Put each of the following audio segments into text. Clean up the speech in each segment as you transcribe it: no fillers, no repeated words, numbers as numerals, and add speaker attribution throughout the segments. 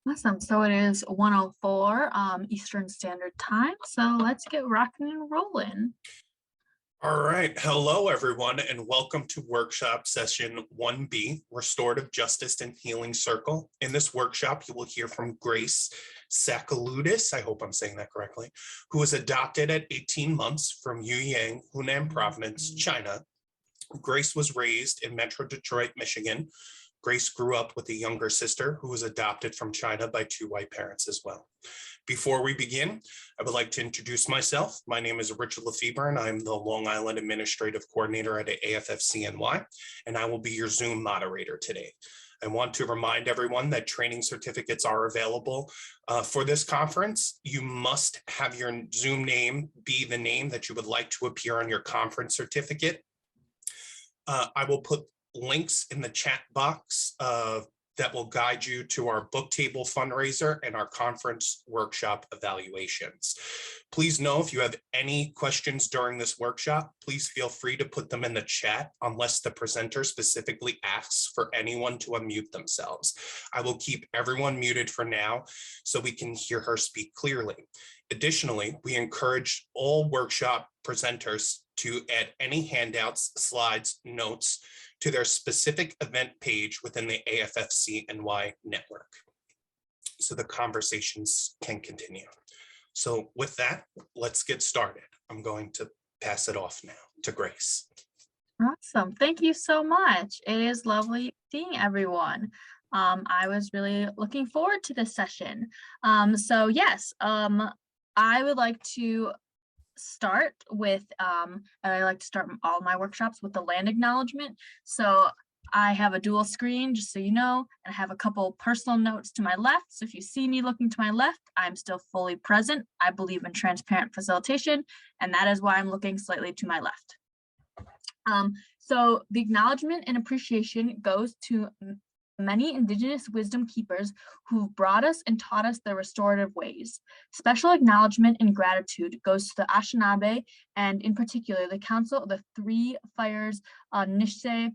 Speaker 1: Awesome. So it is 1:04 Eastern Standard Time. So let's get rocking and rolling.
Speaker 2: All right. Hello, everyone, and welcome to workshop session 1B, Restorative Justice and Healing Circle. In this workshop, you will hear from Grace Sekulidis, I hope I'm saying that correctly, who was adopted at 18 months from Yuyang, Hunan Province, China. Grace was raised in Metro Detroit, Michigan. Grace grew up with a younger sister who was adopted from China by two white parents as well. Before we begin, I would like to introduce myself. My name is Richard Lefebvre, and I'm the Long Island Administrative Coordinator at AFFCNY, and I will be your Zoom moderator today. I want to remind everyone that training certificates are available for this conference. You must have your Zoom name be the name that you would like to appear on your conference certificate. I will put links in the chat box that will guide you to our book table fundraiser and our conference workshop evaluations. Please know if you have any questions during this workshop, please feel free to put them in the chat unless the presenter specifically asks for anyone to unmute themselves. I will keep everyone muted for now so we can hear her speak clearly. Additionally, we encourage all workshop presenters to add any handouts, slides, notes to their specific event page within the AFFCNY.Network so the conversations can continue. So with that, let's get started. I'm going to pass it off now to Grace.
Speaker 1: Awesome. Thank you so much. It is lovely seeing everyone. I was really looking forward to this session. So yes, I would like to start with, I like to start all my workshops with the land acknowledgement. So I have a dual screen, just so you know, and I have a couple personal notes to my left. So if you see me looking to my left, I'm still fully present. I believe in transparent facilitation, and that is why I'm looking slightly to my left. So the acknowledgement and appreciation goes to many indigenous wisdom keepers who've brought us and taught us the restorative ways. Special acknowledgement and gratitude goes to the Anishinaabe, and in particular, the Council of the Three Fires Nishtse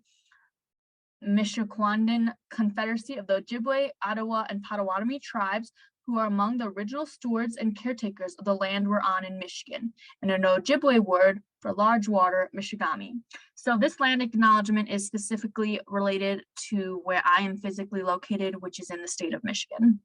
Speaker 1: Mishukwanden Confederacy of the Ojibwe, Ottawa, and Potawatomi tribes, who are among the original stewards and caretakers of the land we're on in Michigan, and an Ojibwe word for large water, Michigami. So this land acknowledgement is specifically related to where I am physically located, which is in the state of Michigan.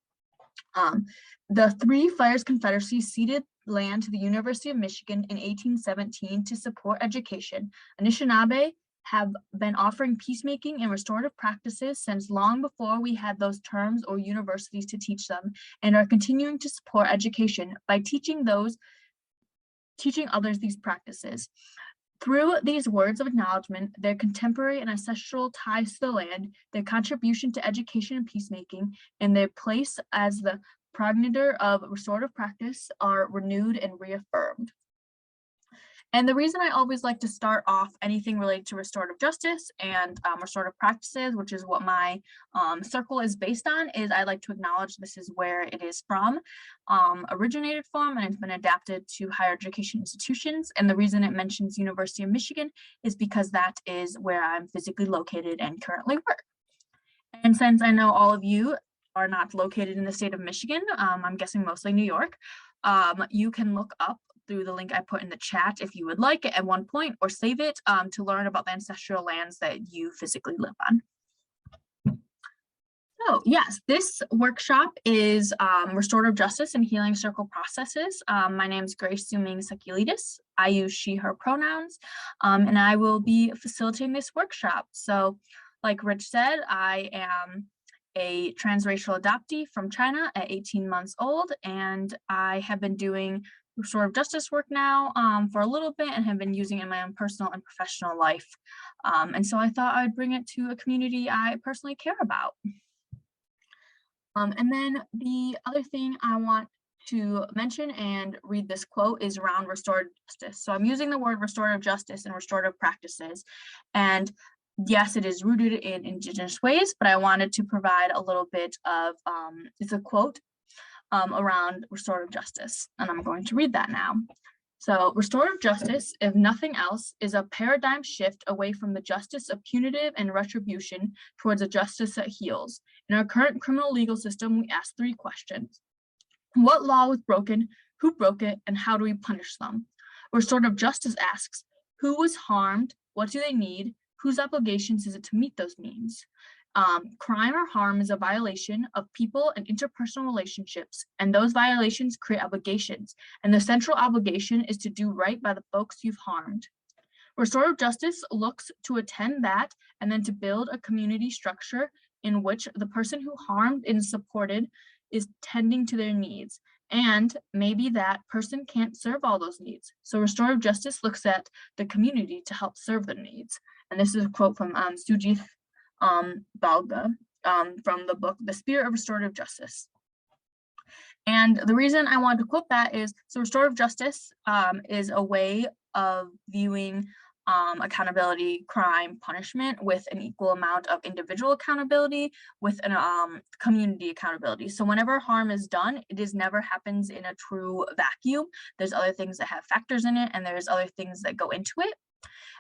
Speaker 1: The Three Fires Confederacy ceded land to the University of Michigan in 1817 to support education. Anishinaabe have been offering peacemaking and restorative practices since long before we had those terms or universities to teach them, and are continuing to support education by teaching others these practices. Through these words of acknowledgement, their contemporary and ancestral ties to the land, their contribution to education and peacemaking, and their place as the progenitor of restorative practice are renewed and reaffirmed. And the reason I always like to start off anything related to restorative justice and restorative practices, which is what my circle is based on, is I like to acknowledge this is where it is from, originated from, and it's been adapted to higher education institutions. And the reason it mentions University of Michigan is because that is where I'm physically located and currently work. And since I know all of you are not located in the state of Michigan, I'm guessing mostly New York, you can look up through the link I put in the chat if you would like at one point, or save it to learn about the ancestral lands that you physically live on. So yes, this workshop is Restorative Justice and Healing Circle Processes. My name is Grace Sekulidis. I use she, her pronouns, and I will be facilitating this workshop. So like Rich said, I am a transracial adoptee from China at 18 months old, and I have been doing restorative justice work now for a little bit and have been using it in my own personal and professional life. And so I thought I'd bring it to a community I personally care about. And then the other thing I want to mention and read this quote is around restorative justice. So I'm using the word restorative justice and restorative practices. And yes, it is rooted in indigenous ways, but I wanted to provide a little bit of, it's a quote around restorative justice, and I'm going to read that now. So restorative justice, if nothing else, is a paradigm shift away from the justice of punitive and retribution towards a justice that heals. In our current criminal legal system, we ask 3 questions. What law was broken, who broke it, and how do we punish them? Restorative justice asks, who was harmed, what do they need, whose obligations is it to meet those needs? Crime or harm is a violation of people and interpersonal relationships, and those violations create obligations, and the central obligation is to do right by the folks you've harmed. Restorative justice looks to attend that and then to build a community structure in which the person who harmed and supported is tending to their needs. And maybe that person can't serve all those needs. So restorative justice looks at the community to help serve their needs. And this is a quote from Sujith Balga from the book, The Spirit of Restorative Justice. And the reason I wanted to quote that is, so restorative justice is a way of viewing accountability, crime, punishment with an equal amount of individual accountability with an community accountability. So whenever harm is done, it is never happens in a true vacuum. There's other things that have factors in it, and there's other things that go into it.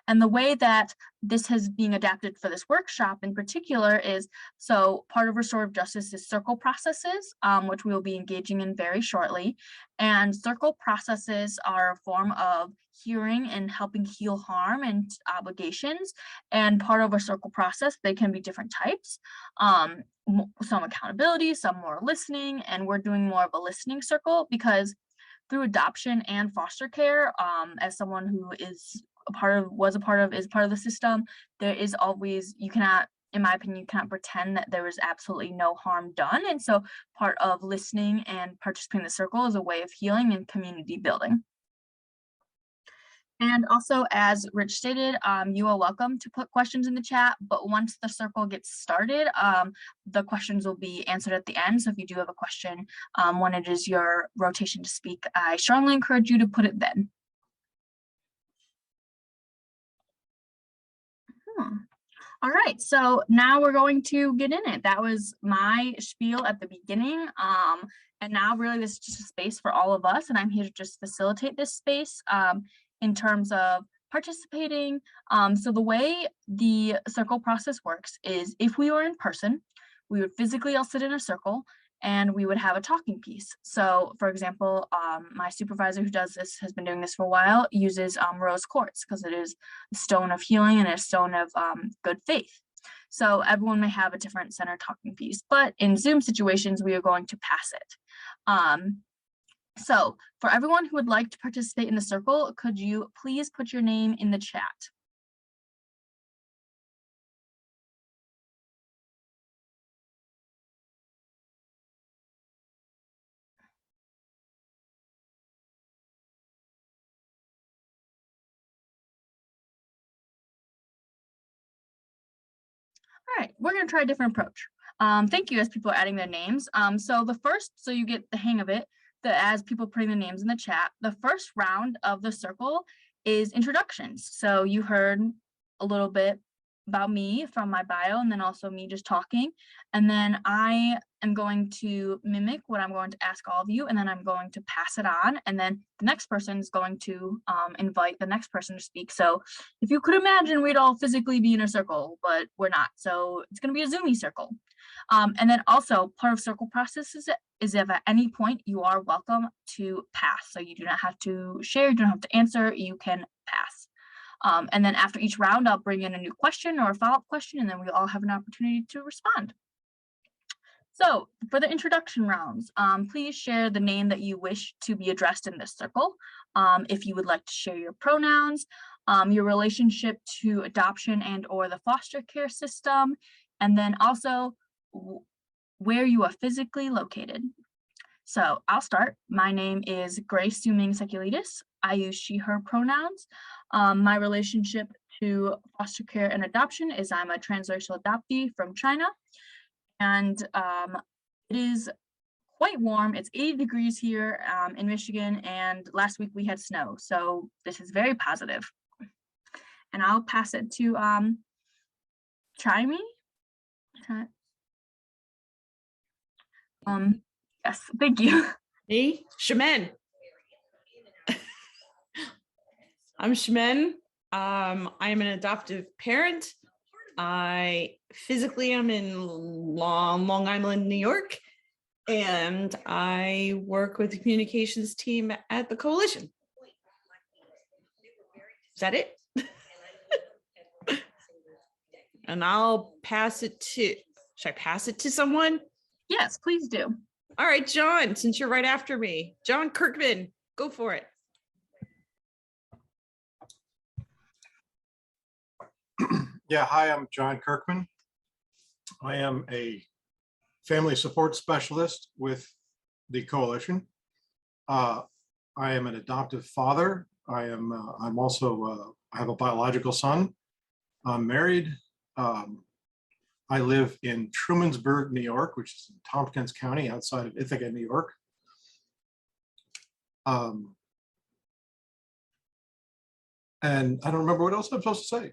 Speaker 1: And the way that this has been adapted for this workshop in particular is, so part of restorative justice is circle processes, which we will be engaging in very shortly. And circle processes are a form of hearing and helping heal harm and obligations. And part of a circle process, they can be different types. Some accountability, some more listening, and we're doing more of a listening circle because through adoption and foster care, as someone who is is part of the system, there is always, you cannot, in my opinion, you cannot pretend that there is absolutely no harm done. And so part of listening and participating in the circle is a way of healing and community building. And also, as Rich stated, you are welcome to put questions in the chat, but once the circle gets started, the questions will be answered at the end. So if you do have a question when it is your rotation to speak, I strongly encourage you to put it then. All right, so now we're going to get in it. That was my spiel at the beginning. And now really this is just a space for all of us, and I'm here to just facilitate this space in terms of participating. So the way the circle process works is if we were in person, we would physically all sit in a circle and we would have a talking piece. So for example, my supervisor who does this, has been doing this for a while, uses rose quartz because it is a stone of healing and a stone of good faith. So everyone may have a different center talking piece, but in Zoom situations, we are going to pass it. So for everyone who would like to participate in the circle, could you please put your name in the chat? All right, we're going to try a different approach. Thank you as people are adding their names. So the first, so you get the hang of it, as people putting the names in the chat, the first round of the circle is introductions. So you heard a little bit about me from my bio, and then also me just talking. And then I am going to mimic what I'm going to ask all of you, and then I'm going to pass it on. And then the next person is going to invite the next person to speak. So if you could imagine, we'd all physically be in a circle, but we're not. So it's going to be a Zoomy circle. And then also part of circle processes is if at any point you are welcome to pass. So you do not have to share, you don't have to answer, you can pass. And then after each round, I'll bring in a new question or a follow-up question, and then we all have an opportunity to respond. So for the introduction rounds, please share the name that you wish to be addressed in this circle. If you would like to share your pronouns, your relationship to adoption and or the foster care system, and then also where you are physically located. So I'll start. My name is Grace Suming Sekulidis. I use she, her pronouns. My relationship to foster care and adoption is I'm a transracial adoptee from China. And it is quite warm. It's 80 degrees here in Michigan, and last week we had snow. So this is very positive. And I'll pass it to Chimey. Yes, thank you.
Speaker 3: Me, Shemin. I'm Shemin. I am an adoptive parent I physically am in Long Island, New York, and I work with the communications team at the coalition. Is that it? And I'll pass it to, should I pass it to someone?
Speaker 1: Yes, please do.
Speaker 3: All right, John, since you're right after me. John Kirkman, go for it.
Speaker 4: Yeah, hi, I'm John Kirkman. I am a family support specialist with the coalition. I am an adoptive father. I'm also, I have a biological son. I'm married. I live in Trumansburg, New York, which is in Tompkins County outside of Ithaca, New York. And I don't remember what else I'm supposed to say.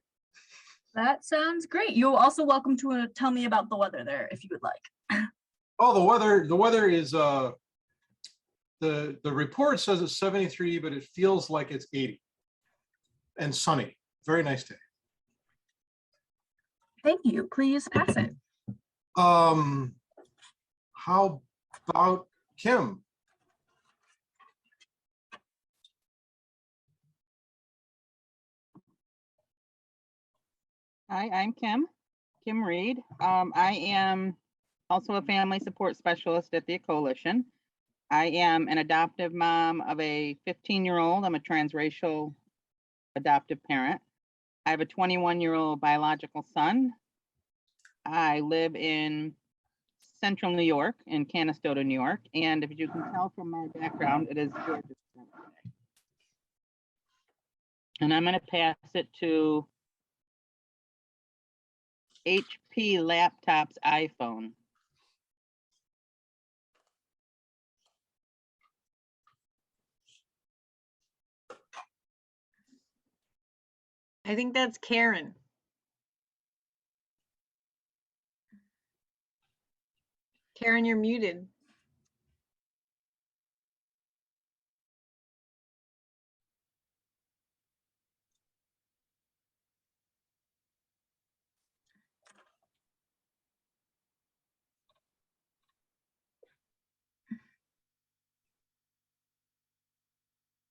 Speaker 1: That sounds great. You're also welcome to tell me about the weather there if you would like.
Speaker 4: Oh, the weather is, the report says it's 73, but it feels like it's 80 and sunny. Very nice day.
Speaker 1: Thank you. Please pass it.
Speaker 4: How about Kim?
Speaker 5: Hi, I'm Kim Reed. I am also a family support specialist at the coalition. I am an adoptive mom of a 15-year-old. I'm a transracial adoptive parent. I have a 21-year-old biological son. I live in central New York, in Canastota, New York. And if you can tell from my background, it is Georgia. And I'm going to pass it to HP Laptop's iPhone.
Speaker 6: I think that's Karen. Karen, you're muted.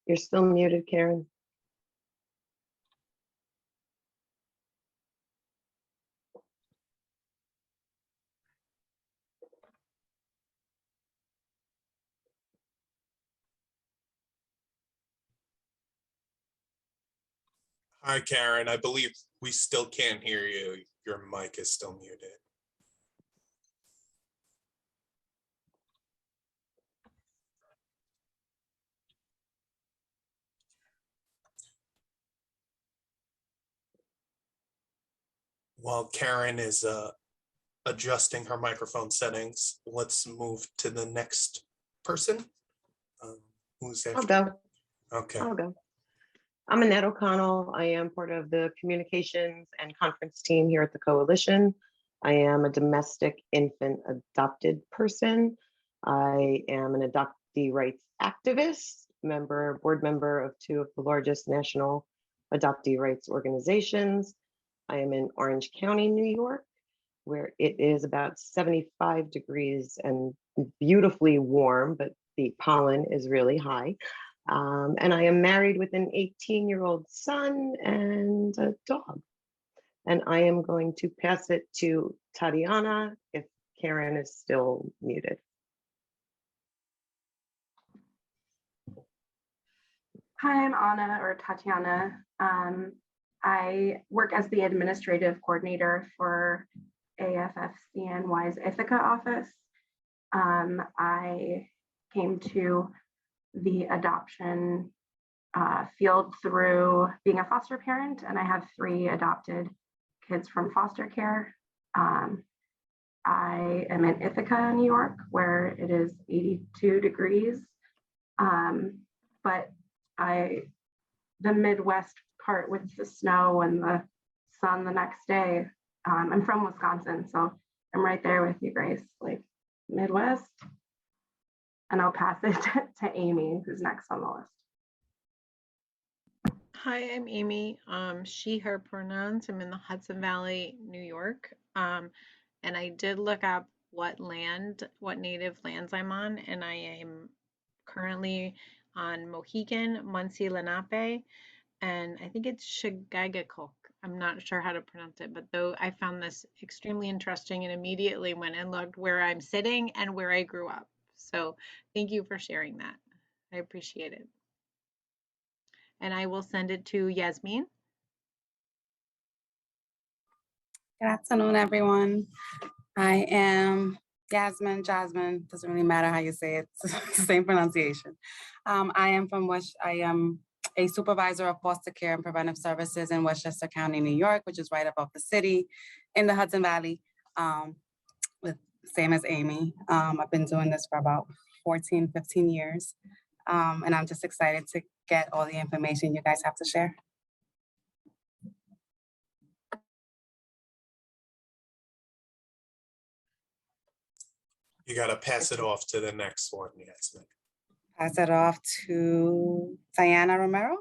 Speaker 7: You're still muted, Karen.
Speaker 2: Hi, Karen. I believe we still can't hear you. Your mic is still muted. While Karen is adjusting her microphone settings, let's move to the next person. Who's after?
Speaker 7: I'll go.
Speaker 2: Okay.
Speaker 7: I'll go. I'm Annette O'Connell. I am part of the communications and conference team here at the coalition. I am a domestic infant adopted person. I am an adoptee rights activist, board member of two of the largest national adoptee rights organizations. I am in Orange County, New York, where it is about 75 degrees and beautifully warm, but the pollen is really high. And I am married with an 18-year-old son and a dog. And I am going to pass it to Tatiana if Karen is still muted.
Speaker 8: Hi, I'm Anna or Tatiana. I work as the administrative coordinator for AFFCNY's Ithaca office. I came to the adoption field through being a foster parent, and I have 3 adopted kids from foster care. I am in Ithaca, New York, where it is 82 degrees. But the Midwest part with the snow and the sun the next day, I'm from Wisconsin, so I'm right there with you, Grace, like Midwest. And I'll pass it to Amy, who's next on the list.
Speaker 6: Hi, I'm Amy. She, her pronouns. I'm in the Hudson Valley, New York. And I did look up what native lands I'm on, and I am currently on Mohican, Munsee Lenape, and I think it's Shigagakok. I'm not sure how to pronounce it, but though I found this extremely interesting and immediately went and looked where I'm sitting and where I grew up. So thank you for sharing that. I appreciate it. And I will send it to Yasmin.
Speaker 9: Good afternoon, everyone. I am Jasmine, doesn't really matter how you say it, it's the same pronunciation. I am a supervisor of foster care and preventive services in Westchester County, New York, which is right above the city in the Hudson Valley, with same as Amy. I've been doing this for about 14, 15 years. And I'm just excited to get all the information you guys have to share.
Speaker 2: You got to pass it off to the next one, Yasmin.
Speaker 9: Pass it off to Diana Romero.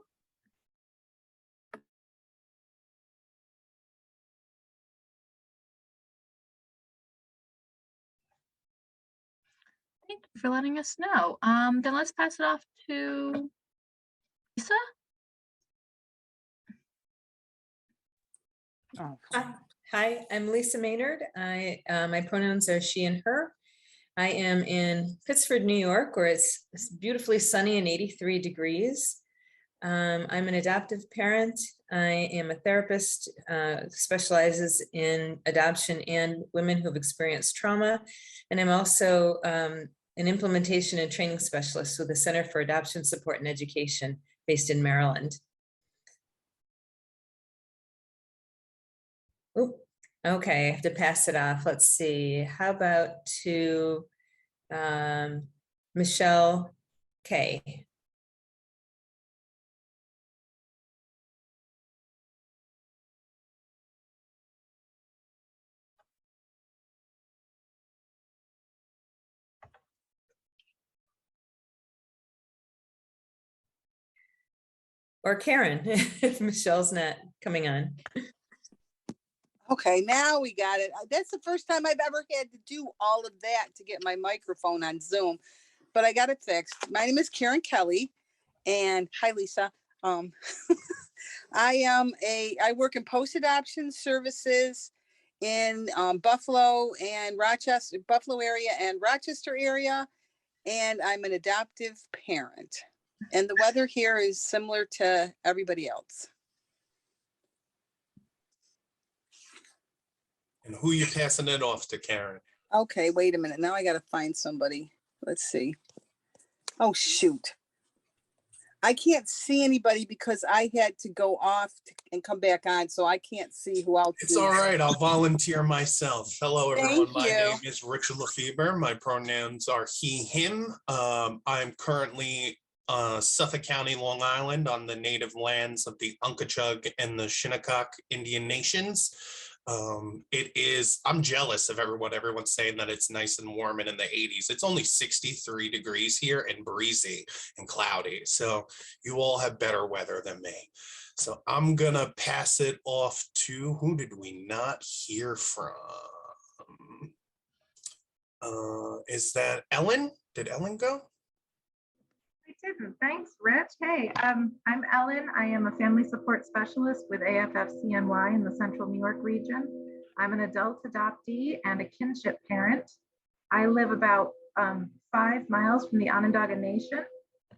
Speaker 1: Thank you for letting us know. Then let's pass it off to Lisa.
Speaker 10: Hi, I'm Lisa Maynard. My pronouns are she and her. I am in Pittsford, New York, where it's beautifully sunny and 83 degrees. I'm an adoptive parent. I am a therapist, specializes in adoption and women who've experienced trauma. And I'm also an implementation and training specialist with the Center for Adoption Support and Education based in Maryland. Ooh, okay, I have to pass it off. Let's see. How about to Michelle K. Or Karen, if Michelle's not coming on.
Speaker 11: Okay, now we got it. That's the first time I've ever had to do all of that to get my microphone on Zoom, but I got it fixed. My name is Karen Kelly, and hi, Lisa. I work in post-adoption services in Buffalo area and Rochester area, and I'm an adoptive parent. And the weather here is similar to everybody else.
Speaker 2: And who you passing it off to, Karen?
Speaker 11: Okay, wait a minute. Now I got to find somebody. Let's see. Oh, shoot. I can't see anybody because I had to go off and come back on, so I can't see who else.
Speaker 2: It's all right. I'll volunteer myself. Hello, everyone.
Speaker 11: Thank
Speaker 2: My
Speaker 11: you.
Speaker 2: name is Richard Lefebvre. My pronouns are he, him. I'm currently Suffolk County, Long Island, on the native lands of the Unkachug and the Shinnecock Indian Nations. I'm jealous of everyone's saying that it's nice and warm and in the 80s. It's only 63 degrees here and breezy and cloudy. So you all have better weather than me. So I'm gonna pass it off to, who did we not hear from? Is that Ellen? Did Ellen go?
Speaker 8: I didn't. Thanks, Rich. Hey, I'm Ellen. I am a family support specialist with AFFCNY in the Central New York region. I'm an adult adoptee and a kinship parent. I live about 5 miles from the Onondaga Nation,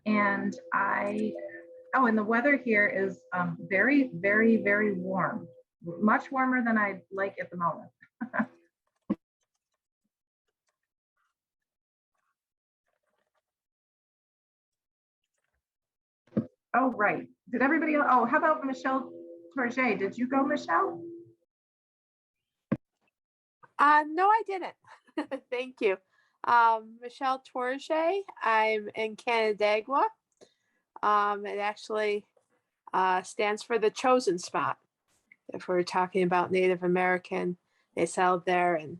Speaker 8: and and the weather here is very, very, very warm, much warmer than I like at the moment. Oh, right. Did everybody else? Oh, how about Michelle Torget? Did you go, Michelle?
Speaker 12: No, I didn't. Thank you. Michelle Torge. I'm in Canandaigua. It actually stands for the chosen spot. If we're talking about Native American, they settled there, and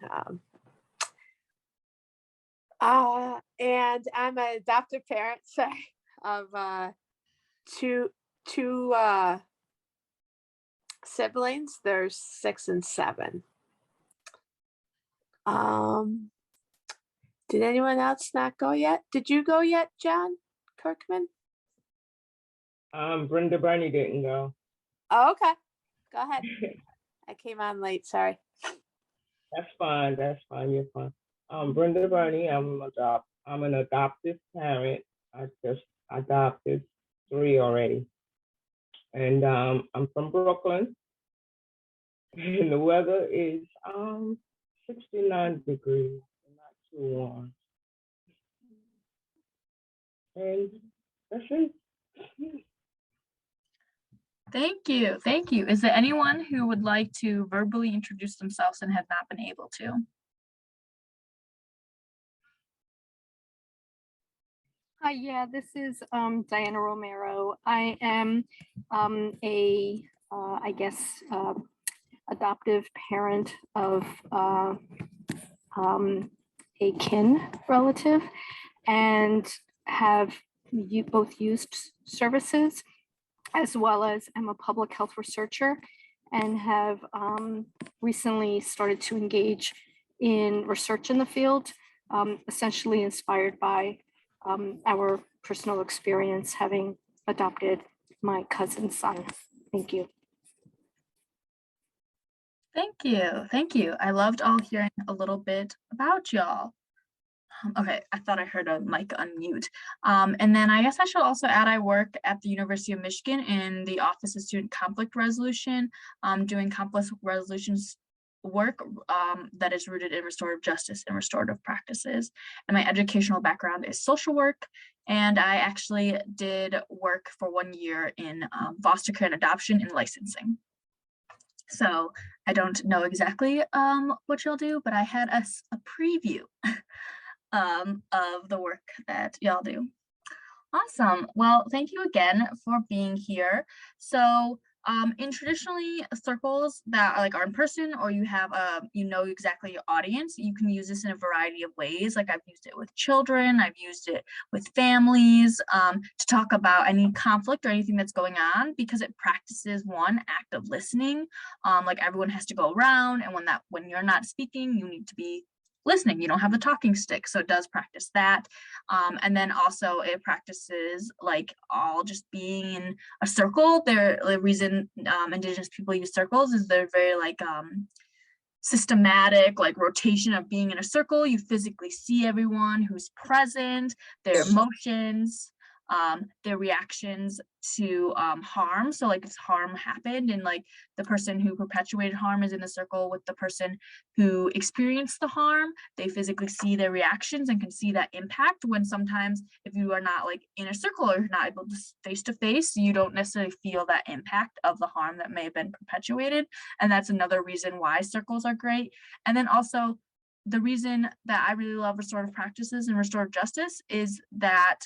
Speaker 12: I'm an adoptive parent of two siblings. There's 6 and 7. Did anyone else not go yet? Did you go yet, John Kirkman?
Speaker 13: Brenda Barney didn't go.
Speaker 12: Oh, okay. Go ahead. I came on late, sorry.
Speaker 13: That's fine. That's fine. You're fine. Brenda Barney. I'm an adoptive parent. I just adopted 3 already, and I'm from Brooklyn. And the weather is 69 degrees, not too warm. And that's it.
Speaker 1: Thank you. Thank you. Is there anyone who would like to verbally introduce themselves and have not been able to?
Speaker 14: Hi, yeah, this is Diana Romero. I am I guess, adoptive parent of a kin relative, and have both used services, as well as am a public health researcher, and have recently started to engage in research in the field, essentially inspired by our personal experience having adopted my cousin's son. Thank you.
Speaker 1: Thank you. Thank you. I loved all hearing a little bit about y'all. Okay, I thought I heard a mic unmute. And then I guess I should also add I work at the University of Michigan in the Office of Student Conflict Resolution, doing conflict resolutions work that is rooted in restorative justice and restorative practices. And my educational background is social work. And I actually did work for 1 year in foster care and adoption and licensing. So I don't know exactly what y'all do, but I had a preview of the work that y'all do. Awesome. Well, thank you again for being here. So in traditionally circles that are in person, or you have exactly your audience, you can use this in a variety of ways. Like I've used it with children, I've used it with families to talk about any conflict or anything that's going on, because it practices one act of listening. Like everyone has to go around, and when you're not speaking, you need to be listening. You don't have the talking stick, so it does practice that. And then also it practices all just being in a circle. The reason indigenous people use circles is they're very systematic rotation of being in a circle. You physically see everyone who's present, their emotions, their reactions to harm. So if harm happened and the person who perpetuated harm is in the circle with the person who experienced the harm, they physically see their reactions and can see that impact, when sometimes if you are not in a circle or you're not able to face to face, you don't necessarily feel that impact of the harm that may have been perpetuated. And that's another reason why circles are great. And then also the reason that I really love restorative practices and restorative justice is that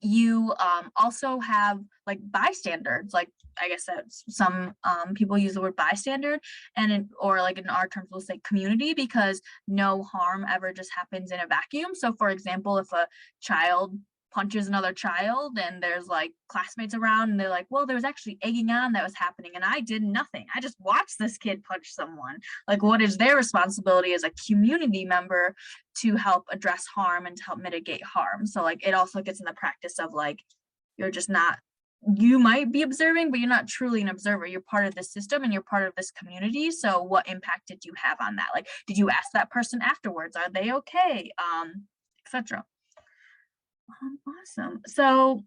Speaker 1: you also have bystanders. I guess that some people use the word bystander, and in our terms we'll say community, because no harm ever just happens in a vacuum. So for example, if a child punches another child and there's classmates around and they're well, there was actually egging on that was happening and I did nothing, I just watched this kid punch someone, what is their responsibility as a community member to help address harm and to help mitigate harm? So it also gets in the practice of you're just not, you might be observing, but you're not truly an observer. You're part of this system and you're part of this community. So what impact did you have on that? Did you ask that person afterwards, are they okay, etc. Awesome. So,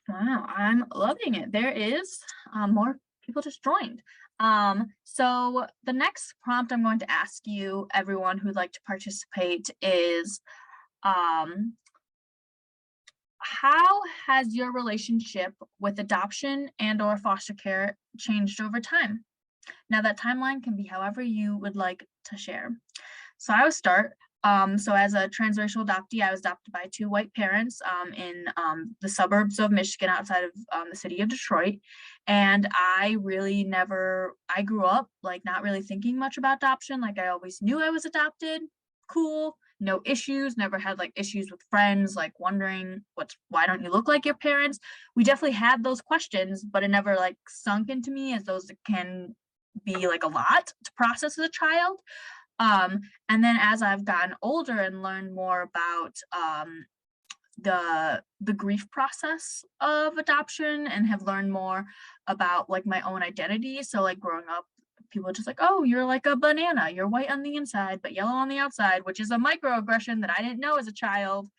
Speaker 1: wow, I'm loving it. There is more people just joined. So the next prompt I'm going to ask you, everyone who'd like to participate, is how has your relationship with adoption and or foster care changed over time? Now that timeline can be however you would like to share. So I will start. So as a transracial adoptee, I was adopted by 2 white parents in the suburbs of Michigan, outside of the city of Detroit. And I grew up not really thinking much about adoption. I always knew I was adopted, cool, no issues, never had like issues with friends, like wondering why don't you look like your parents? We definitely had those questions, but it never like sunk into me, as those can be like a lot to process as a child. And then as I've gotten older and learned more about the grief process of adoption, and have learned more about like my own identity. So like growing up, people are just like, oh, you're like a banana, you're white on the inside but yellow on the outside, which is a microaggression that I didn't know as a child.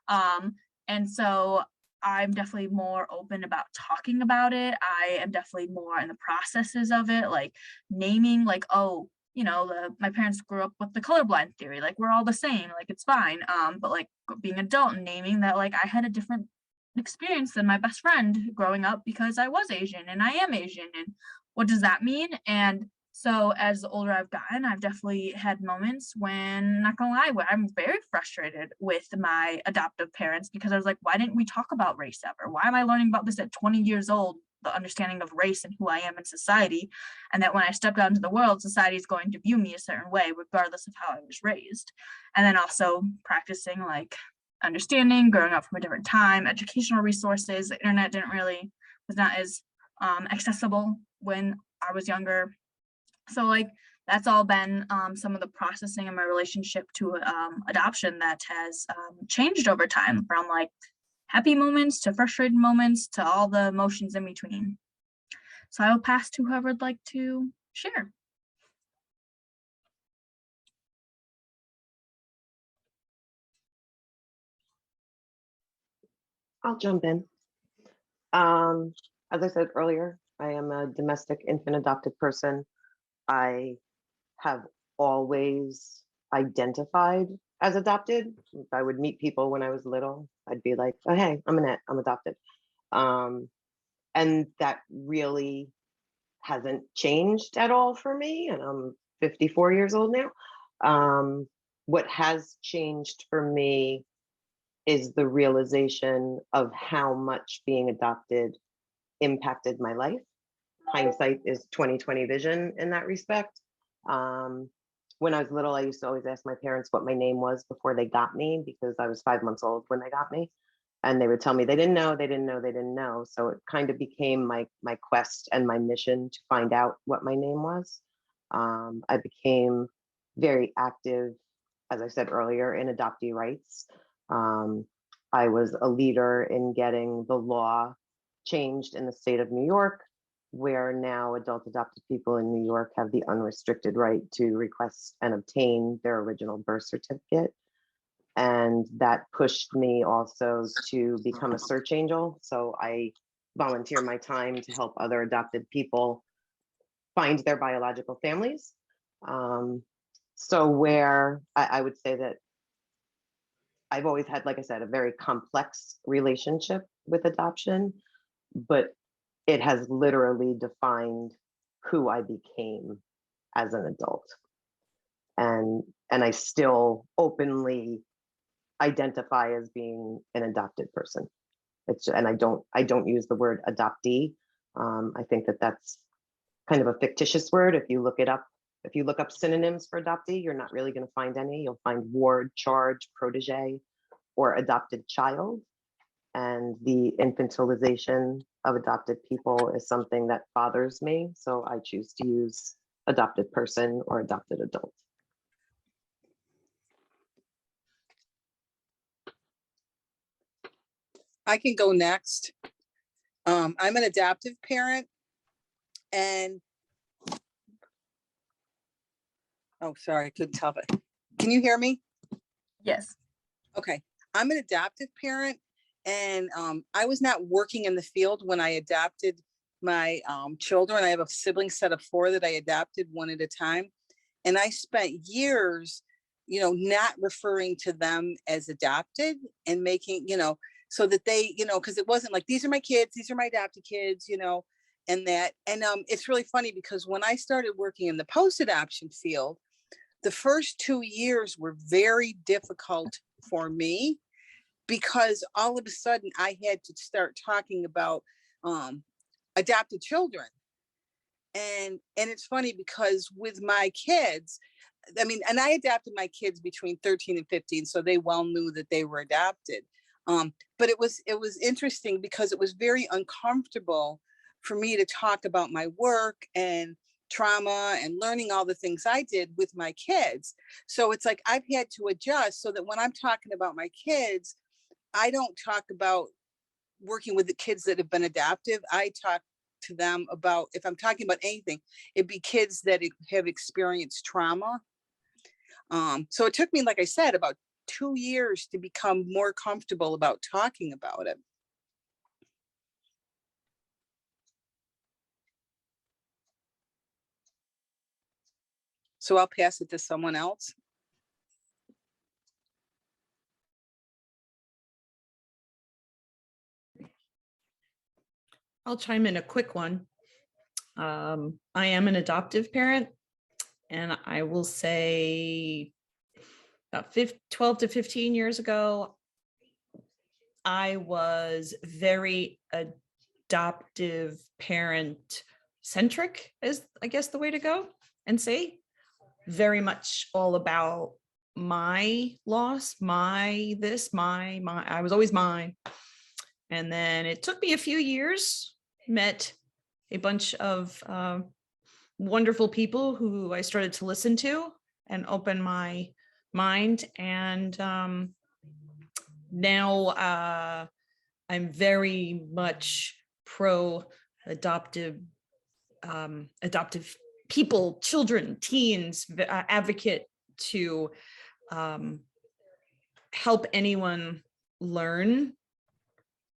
Speaker 1: And so I'm definitely more open about talking about it. I am definitely more in the processes of it, like naming, like, oh, my parents grew up with the colorblind theory, like we're all the same, like it's fine. But like being an adult and naming that like I had a different experience than my best friend growing up because I was Asian and I am Asian, and what does that mean? And so as the older I've gotten, I've definitely had moments when, not gonna lie, where I'm very frustrated with my adoptive parents, because I was like, why didn't we talk about race ever? Why am I learning about this at 20 years old, the understanding of race and who I am in society, and that when I step out into the world, society is going to view me a certain way, regardless of how I was raised. And then also practicing like understanding, growing up from a different time, educational resources, the internet was not as accessible when I was younger. So like that's all been some of the processing in my relationship to adoption that has changed over time, from like happy moments to frustrated moments to all the emotions in between. So I will pass to whoever would like to share.
Speaker 7: I'll jump in. As I said earlier, I am a domestic infant adopted person. I have always identified as adopted. If I would meet people when I was little, I'd be like, oh, hey, I'm Annette, I'm adopted. And that really hasn't changed at all for me. And I'm 54 years old now. What has changed for me is the realization of how much being adopted impacted my life. Hindsight is 20/20 vision in that respect. When I was little, I used to always ask my parents what my name was before they got me, because I was 5 months old when they got me. And they would tell me they didn't know, they didn't know, they didn't know. So it kind of became my quest and my mission to find out what my name was. I became very active, as I said earlier, in adoptee rights. I was a leader in getting the law changed in the state of New York, where now adult adopted people in New York have the unrestricted right to request and obtain their original birth certificate. And that pushed me also to become a search angel. So I volunteer my time to help other adopted people find their biological families. So where I would say that I've always had, like I said, a very complex relationship with adoption, but it has literally defined who I became as an adult. And I still openly identify as being an adopted person. And I don't use the word adoptee. I think that that's kind of a fictitious word. If you look up synonyms for adoptee, you're not really going to find any. You'll find ward, charge, protege, or adopted child. And the infantilization of adopted people is something that bothers me. So I choose to use adopted person or adopted adult.
Speaker 11: I can go next. I'm an adoptive parent, and oh, sorry, I couldn't tell it. Can you hear me?
Speaker 1: Yes.
Speaker 11: Okay. I'm an adoptive parent, and I was not working in the field when I adopted my children. I have a sibling set of 4 that I adopted one at a time. And I spent years, not referring to them as adopted, and making, so that they, because it wasn't like, these are my kids, these are my adopted kids, and that. And it's really funny because when I started working in the post-adoption field, the first 2 years were very difficult for me, because all of a sudden I had to start talking about adopted children. And it's funny because with my kids, I mean, and I adopted my kids between 13 and 15, so they well knew that they were adopted. But it was interesting because it was very uncomfortable for me to talk about my work and trauma and learning all the things I did with my kids. So it's like I've had to adjust so that when I'm talking about my kids, I don't talk about working with the kids that have been adoptive. I talk to them about, if I'm talking about anything, it'd be kids that have experienced trauma. So it took me, like I said, about 2 years to become more comfortable about talking about it. So I'll pass it to someone else.
Speaker 3: I'll chime in a quick one. I am an adoptive parent, and I will say about 12 to 15 years ago, I was very adoptive parent centric, is I guess the way to go and say. Very much all about my loss, my this, my, I was always mine. And then it took me a few years, met a bunch of wonderful people who I started to listen to and open my mind. And now I'm very much pro adoptive people, children, teens, advocate to help anyone learn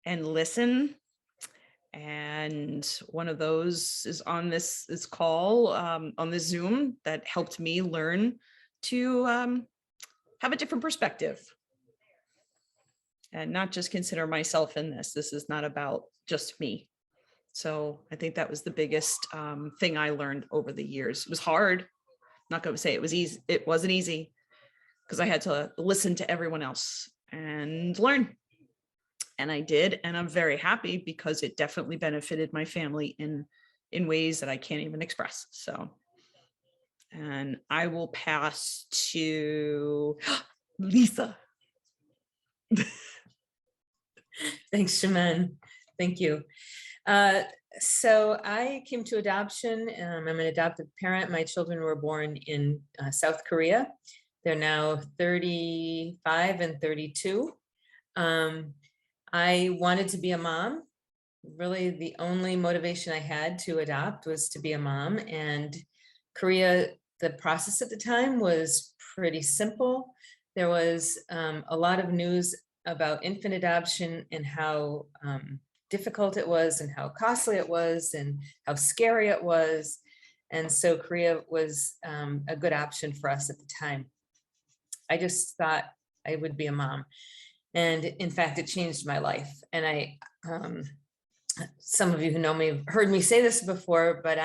Speaker 3: and listen. And one of those is on this call, on this Zoom, that helped me learn to have a different perspective and not just consider myself in this. This is not about just me. So I think that was the biggest thing I learned over the years. It was hard. I'm not going to say it was easy. It wasn't easy because I had to listen to everyone else and learn. And I did. And I'm very happy because it definitely benefited my family in ways that I can't even express. So, and I will pass to Lisa.
Speaker 10: Thanks, Shaman. Thank you. So I came to adoption. I'm an adoptive parent. My children were born in South Korea. They're now 35 and 32. I wanted to be a mom. Really, the only motivation I had to adopt was to be a mom. And Korea, the process at the time was pretty simple. There was a lot of news about infant adoption and how difficult it was and how costly it was and how scary it was. And so Korea was a good option for us at the time. I just thought I would be a mom. And in fact, it changed my life. And I, some of you who know me have heard me say this before, but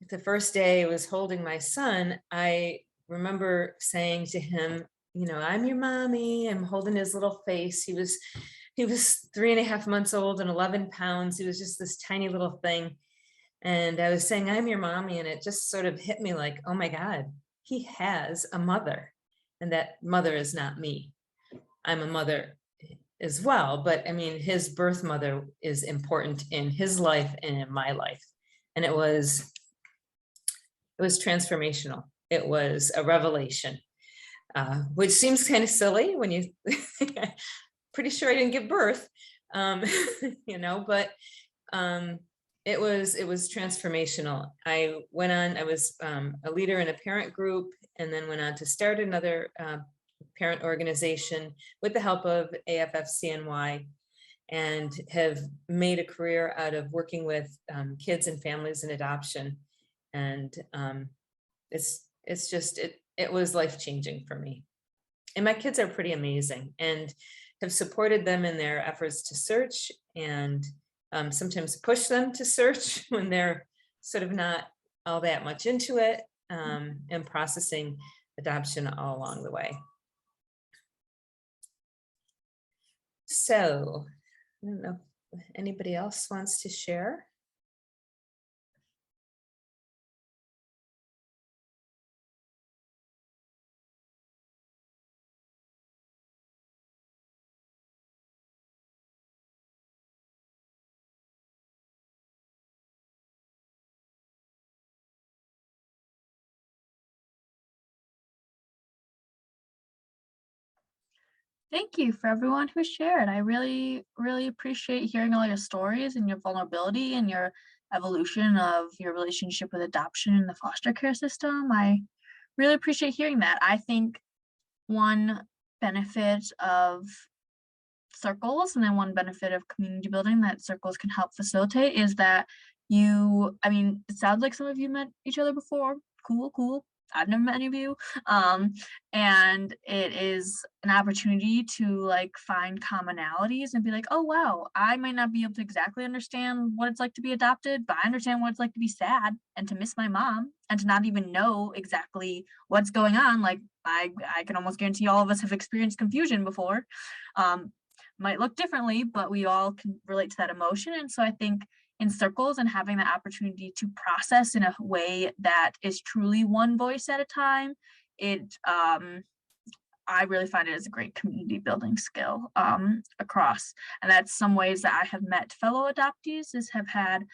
Speaker 10: the first day I was holding my son, I remember saying to him, you know, I'm your mommy. I'm holding his little face. He was 3.5 months old and 11 pounds. He was just this tiny little thing. And I was saying, I'm your mommy. And it just sort of hit me like, oh my God, he has a mother. And that mother is not me. I'm a mother as well. But I mean, his birth mother is important in his life and in my life. And it was transformational. It was a revelation. Which seems kind of silly when you pretty sure I didn't give birth, you know, but it was transformational. I went on, I was a leader in a parent group and then went on to start another parent organization with the help of AFFCNY and have made a career out of working with kids and families in adoption. And it was life-changing for me. And my kids are pretty amazing and have supported them in their efforts to search and sometimes push them to search when they're sort of not all that much into it, and processing adoption all along the way. So I don't know if anybody else wants to share.
Speaker 1: Thank you for everyone who shared. I really, really appreciate hearing all your stories and your vulnerability and your evolution of your relationship with adoption in the foster care system. I really appreciate hearing that. I think one benefit of circles and then one benefit of community building that circles can help facilitate is that I mean, it sounds like some of you met each other before. Cool. I've never met any of you. And it is an opportunity to like find commonalities and be like, oh wow, I might not be able to exactly understand what it's like to be adopted, but I understand what it's like to be sad and to miss my mom and to not even know exactly what's going on. Like I can almost guarantee all of us have experienced confusion before. Might look differently, but we all can relate to that emotion. And so I think in circles and having the opportunity to process in a way that is truly one voice at a time, I really find it as a great community building skill across. And that's some ways that I have met fellow adoptees is have had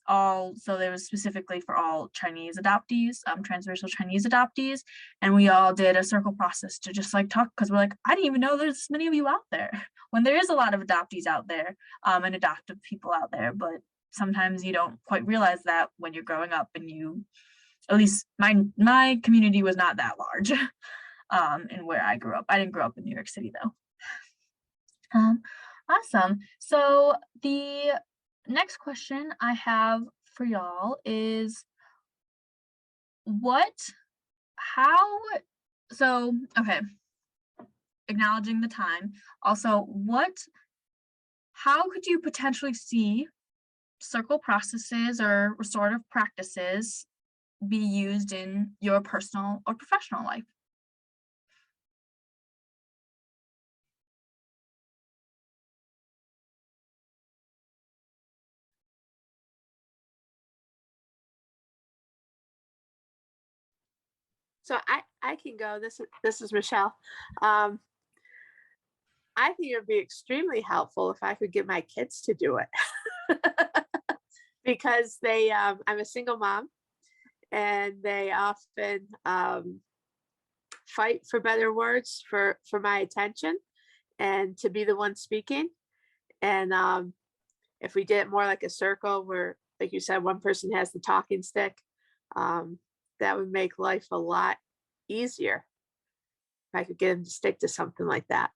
Speaker 1: so there was specifically for all Chinese adoptees, transracial Chinese adoptees, and we all did a circle process to just like talk because we're like, I didn't even know there's this many of you out there when there is a lot of adoptees out there and adoptive people out there, but sometimes you don't quite realize that when you're growing up and at least my community was not that large in where I grew up. I didn't grow up in New York City though. Awesome. So the next question I have for y'all is okay, acknowledging the time. Also, how could you potentially see circle processes or restorative practices be used in your personal or professional life?
Speaker 12: So I can go. This is Michelle. I think it would be extremely helpful if I could get my kids to do it because I'm a single mom and they often fight for better words for my attention and to be the one speaking. And if we did it more like a circle where, like you said, one person has the talking stick, that would make life a lot easier if I could get them to stick to something like that.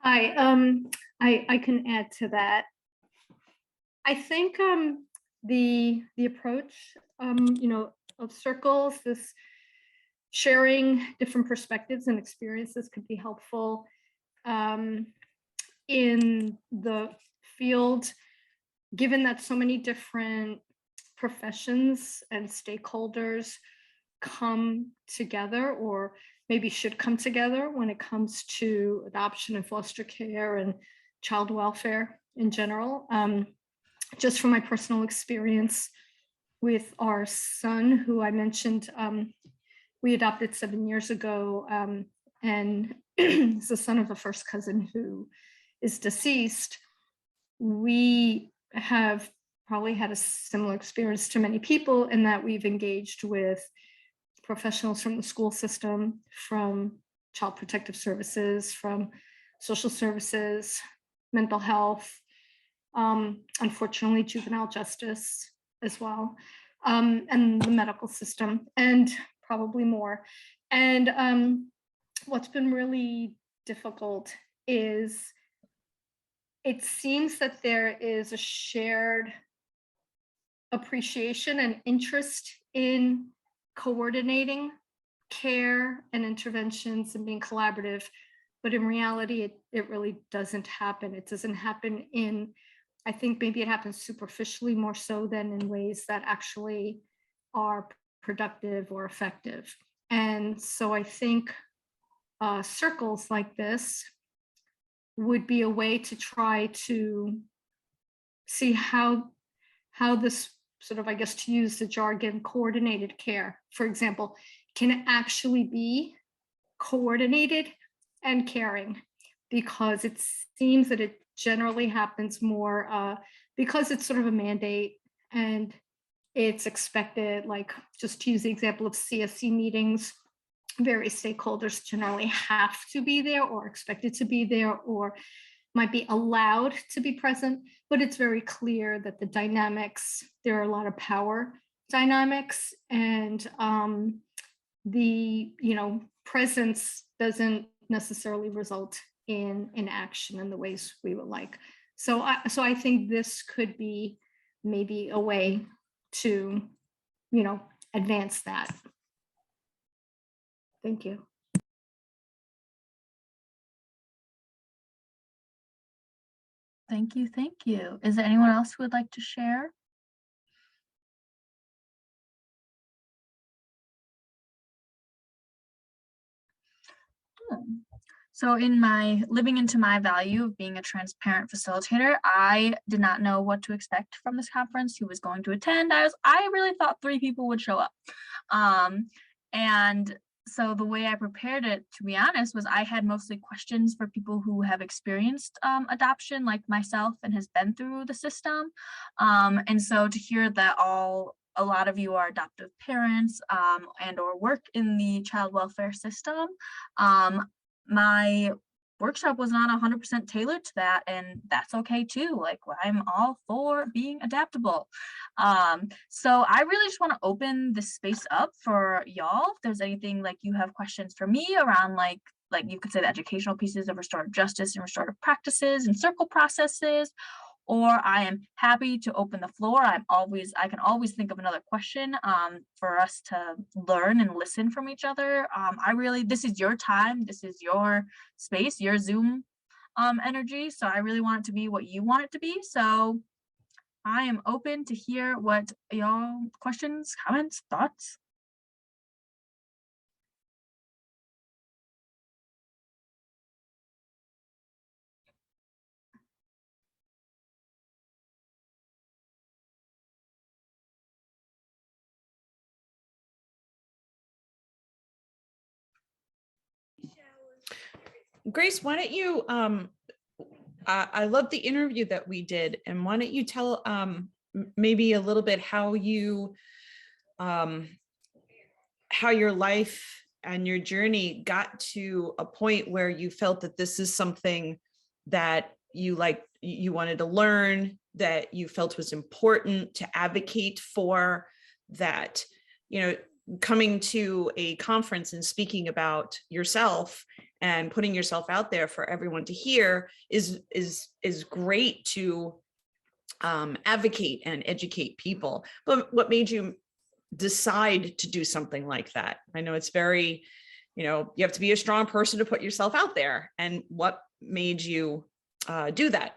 Speaker 14: Hi, I can add to that. I think the approach, of circles, this sharing different perspectives and experiences could be helpful in the field, given that so many different professions and stakeholders come together or maybe should come together when it comes to adoption and foster care and child welfare in general. Just from my personal experience with our son, who I mentioned, we adopted 7 years ago, and is the son of a first cousin who is deceased. We have probably had a similar experience to many people in that we've engaged with professionals from the school system, from child protective services, from social services, mental health, unfortunately, juvenile justice as well, and the medical system, and probably more. And what's been really difficult is it seems that there is a shared appreciation and interest in coordinating care and interventions and being collaborative, but in reality, it really doesn't happen. It doesn't happen I think maybe it happens superficially more so than in ways that actually are productive or effective. And so I think circles like this would be a way to try to see how this sort of, I guess, to use the jargon, coordinated care, for example, can actually be coordinated and caring, because it seems that generally happens more because it's sort of a mandate and it's expected, like just to use the example of CSC meetings, various stakeholders generally have to be there or expected to be there or might be allowed to be present, but it's very clear that the dynamics, there are a lot of power dynamics, and the presence doesn't necessarily result in action in the ways we would like. So I think this could be maybe a way to advance that. Thank you.
Speaker 1: Thank you, thank you. Is there anyone else who would like to share? So in my living into my value of being a transparent facilitator, I did not know what to expect from this conference, who was going to attend. I really thought 3 people would show up. And so the way I prepared it, to be honest, was I had mostly questions for people who have experienced adoption like myself and has been through the system. And so to hear that a lot of you are adoptive parents and or work in the child welfare system, my workshop was not 100% tailored to that, and that's okay too. Like, I'm all for being adaptable. So I really just want to open this space up for y'all. If there's anything like you have questions for me around like you could say the educational pieces of restorative justice and restorative practices and circle processes, or I am happy to open the floor. I can always think of another question for us to learn and listen from each other. This is your time, this is your space, your Zoom energy. So I really want it to be what you want it to be. So I am open to hear what y'all questions, comments, thoughts.
Speaker 3: Grace, why don't you, I love the interview that we did, and why don't you tell maybe a little bit how your life and your journey got to a point where you felt that this is something that you wanted to learn, that you felt was important to advocate for, that, coming to a conference and speaking about yourself and putting yourself out there for everyone to hear is great to advocate and educate people. But what made you decide to do something like that? I know it's very, you have to be a strong person to put yourself out there. And what made you do that?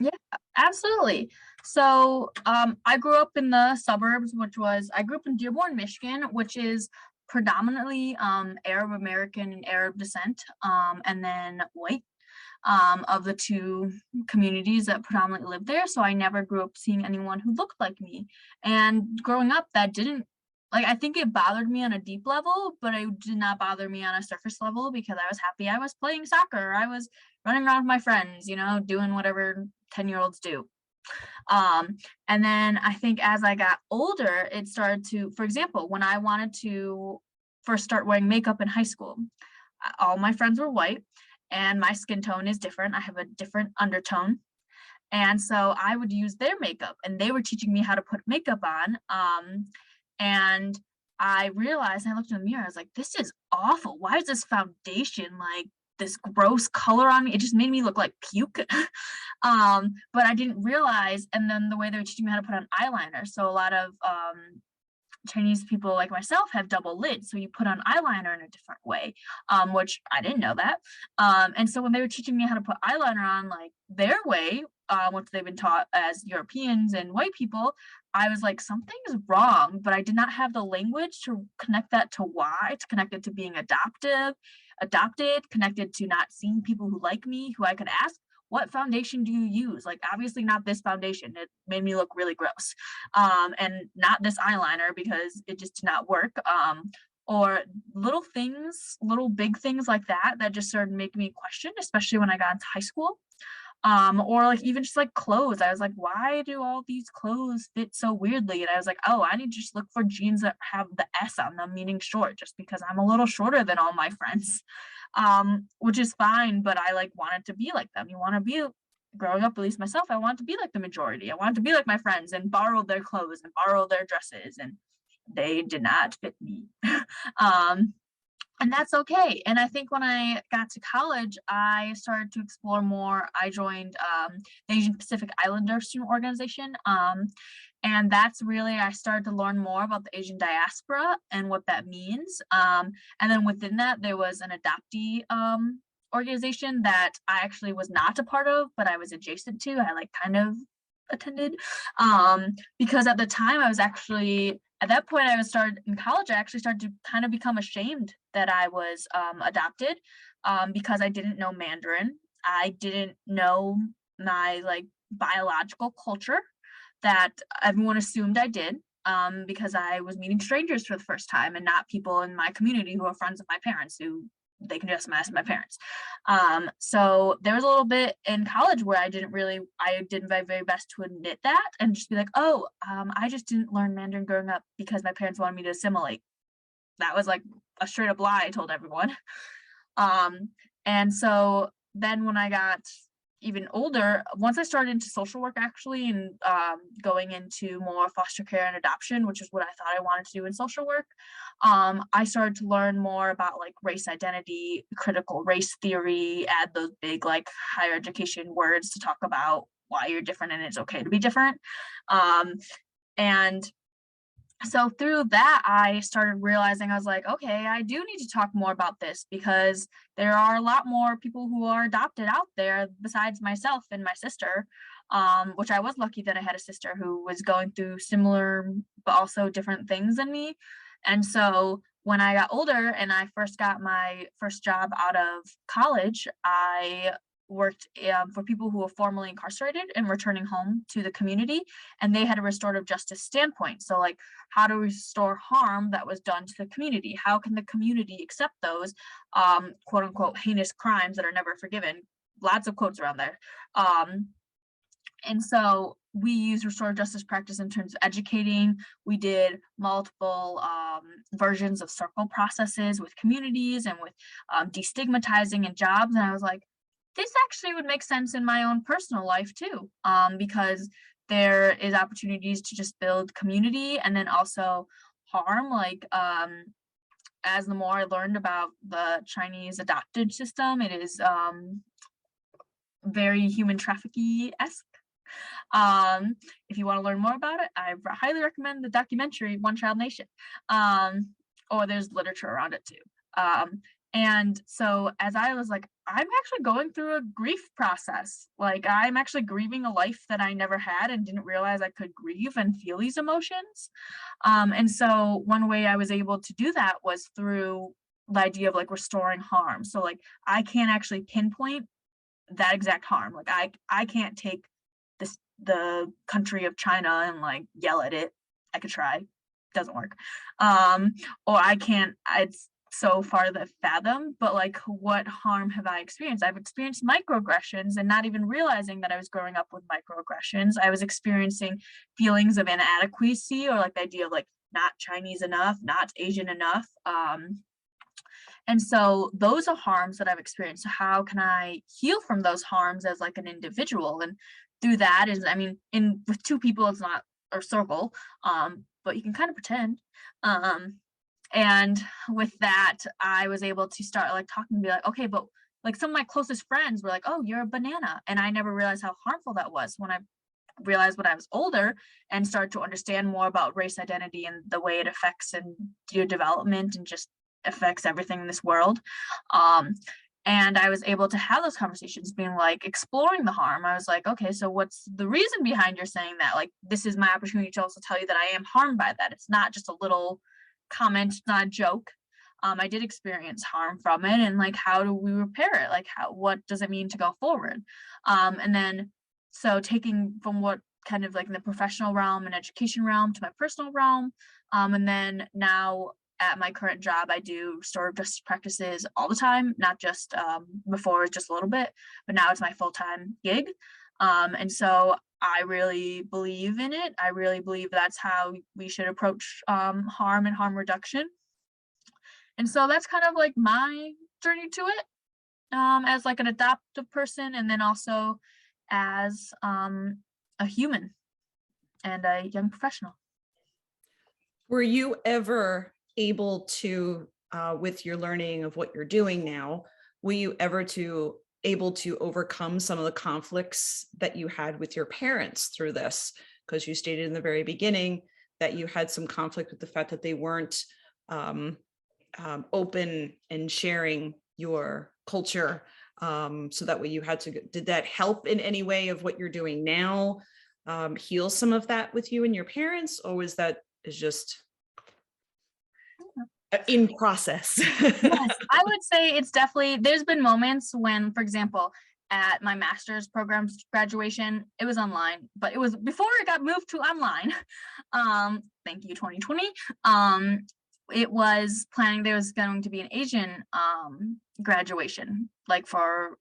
Speaker 1: Yeah, absolutely. So I grew up in the suburbs, I grew up in Dearborn, Michigan, which is predominantly Arab American and Arab descent, and then white of the 2 communities that predominantly live there. So I never grew up seeing anyone who looked like me. And growing up, that didn't, I think it bothered me on a deep level, but it did not bother me on a surface level because I was happy I was playing soccer. I was running around with my friends, doing whatever 10-year-olds do. And then I think as I got older, it started to, for example, when I wanted to first start wearing makeup in high school, all my friends were white and my skin tone is different. I have a different undertone. And so I would use their makeup and they were teaching me how to put makeup on. And I realized, I looked in the mirror, I was like, this is awful. Why is this foundation like this gross color on me? It just made me look like puke. But I didn't realize, and then the way they were teaching me how to put on eyeliner. So a lot of Chinese people like myself have double lids, so you put on eyeliner in a different way, which I didn't know that. And so when they were teaching me how to put eyeliner on like their way, which they've been taught as Europeans and white people, I was like, something's wrong, but I did not have the language to connect that to why, to connect it to being adopted, connected to not seeing people who like me, who I could ask, what foundation do you use? Like, obviously not this foundation. It made me look really gross. And not this eyeliner because it just did not work. Or little things, little big things like that, that just started making me question, especially when I got into high school. Or like even just like clothes. I was like, why do all these clothes fit so weirdly? And I was like, oh, I need to just look for jeans that have the S on them, meaning short, just because I'm a little shorter than all my friends. Which is fine, but I like wanted to be like them. You want to be growing up, at least myself, I wanted to be like the majority. I wanted to be like my friends and borrow their clothes and borrow their dresses, and they did not fit me. um, and that's okay. And I think when I got to college, I started to explore more. I joined the Asian Pacific Islander Student Organization. And that's really, I started to learn more about the Asian diaspora and what that means. And then within that, there was an adoptee organization that I actually was not a part of, but I was adjacent to. I like kind of attended because at the time I was actually, at that point I was started in college, I actually started to kind of become ashamed that I was adopted because I didn't know Mandarin. I didn't know my like biological culture that everyone assumed I did because I was meeting strangers for the first time and not people in my community who are friends of my parents who they can just ask my parents. So there was a little bit in college where I did my very best to admit that and just be like, oh, I just didn't learn Mandarin growing up because my parents wanted me to assimilate. That was like a straight up lie I told everyone. And so then when I got even older, once I started into social work actually, and going into more foster care and adoption, which is what I thought I wanted to do in social work, I started to learn more about like race identity, critical race theory, add those big like higher education words to talk about why you're different and it's okay to be different. And so through that, I started realizing, I was like, okay, I do need to talk more about this because there are a lot more people who are adopted out there besides myself and my sister, which I was lucky that I had a sister who was going through similar but also different things than me. And so when I got older and I first got my first job out of college, I worked for people who were formerly incarcerated and returning home to the community, and they had a restorative justice standpoint. So like how to restore harm that was done to the community. How can the community accept those quote unquote heinous crimes that are never forgiven? Lots of quotes around there. And so we use restorative justice practice in terms of educating. We did multiple versions of circle processes with communities and with destigmatizing and jobs. And I was like, this actually would make sense in my own personal life too, because there is opportunities to just build community and then also harm. Like as the more I learned about the Chinese adopted system, it is very human trafficking-esque. If you want to learn more about it, I highly recommend the documentary One Child Nation, or there's literature around it too. And so as I was like, I'm actually going through a grief process. Like I'm actually grieving a life that I never had and didn't realize I could grieve and feel these emotions. And so one way I was able to do that was through the idea of like restoring harm. So like I can't actually pinpoint that exact harm. Like I can't take the country of China and like yell at it. I could try, doesn't work. Or I can't, it's so far to fathom, but like what harm have I experienced? I've experienced microaggressions and not even realizing that I was growing up with microaggressions. I was experiencing feelings of inadequacy or like the idea of like not Chinese enough, not Asian enough. And so those are harms that I've experienced. So how can I heal from those harms as like an individual? And through that is, I mean, with two people, it's not a circle, but you can kind of pretend. And with that, I was able to start like talking and be like, okay, but like some of my closest friends were like, oh, you're a banana. And I never realized how harmful that was when I realized when I was older and started to understand more about race identity and the way it affects and your development and just affects everything in this world. And I was able to have those conversations being like exploring the harm. I was like, okay, so what's the reason behind your saying that? Like, this is my opportunity to also tell you that I am harmed by that. It's not just a little comment, not a joke. I did experience harm from it, and like how do we repair it? Like what does it mean to go forward? And then so taking from what kind of like in the professional realm and education realm to my personal realm, and then now at my current job, I do restorative justice practices all the time, not just before, just a little bit, but now it's my full-time gig. And so I really believe in it. I really believe that's how we should approach harm and harm reduction. And so that's kind of like my journey to it, as like an adoptive person, and then also as a human and a young professional.
Speaker 3: Were you ever able to, with your learning of what you're doing now, were you ever able to overcome some of the conflicts that you had with your parents through this? Because you stated in the very beginning that you had some conflict with the fact that they weren't open and sharing your culture. So that way you had to, did that help in any way of what you're doing now, heal some of that with you and your parents, or was that is just in process?
Speaker 1: Yes, I would say it's definitely, there's been moments when, for example, at my master's program's graduation, it was online, but it was before it got moved to online. Thank you, 2020. It was planning, there was going to be an Asian graduation, like for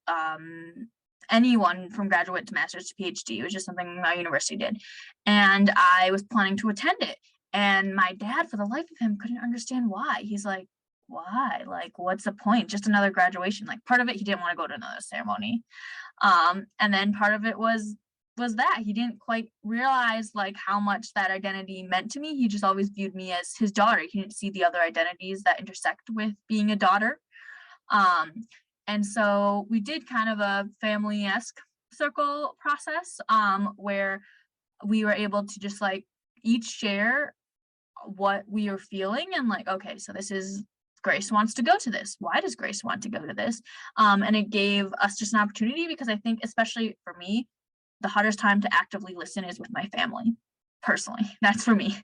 Speaker 1: anyone from graduate to master's to PhD. It was just something my university did. And I was planning to attend it. And my dad, for the life of him, couldn't understand why. He's like, why? Like, what's the point? Just another graduation. Like, part of it, he didn't want to go to another ceremony. And then part of it was that he didn't quite realize like how much that identity meant to me. He just always viewed me as his daughter. He didn't see the other identities that intersect with being a daughter. And so we did kind of a family-esque circle process where we were able to just like each share what we are feeling and like, okay, so this is Grace wants to go to this. Why does Grace want to go to this? And it gave us just an opportunity, because I think, especially for me, the hardest time to actively listen is with my family. Personally, that's for me.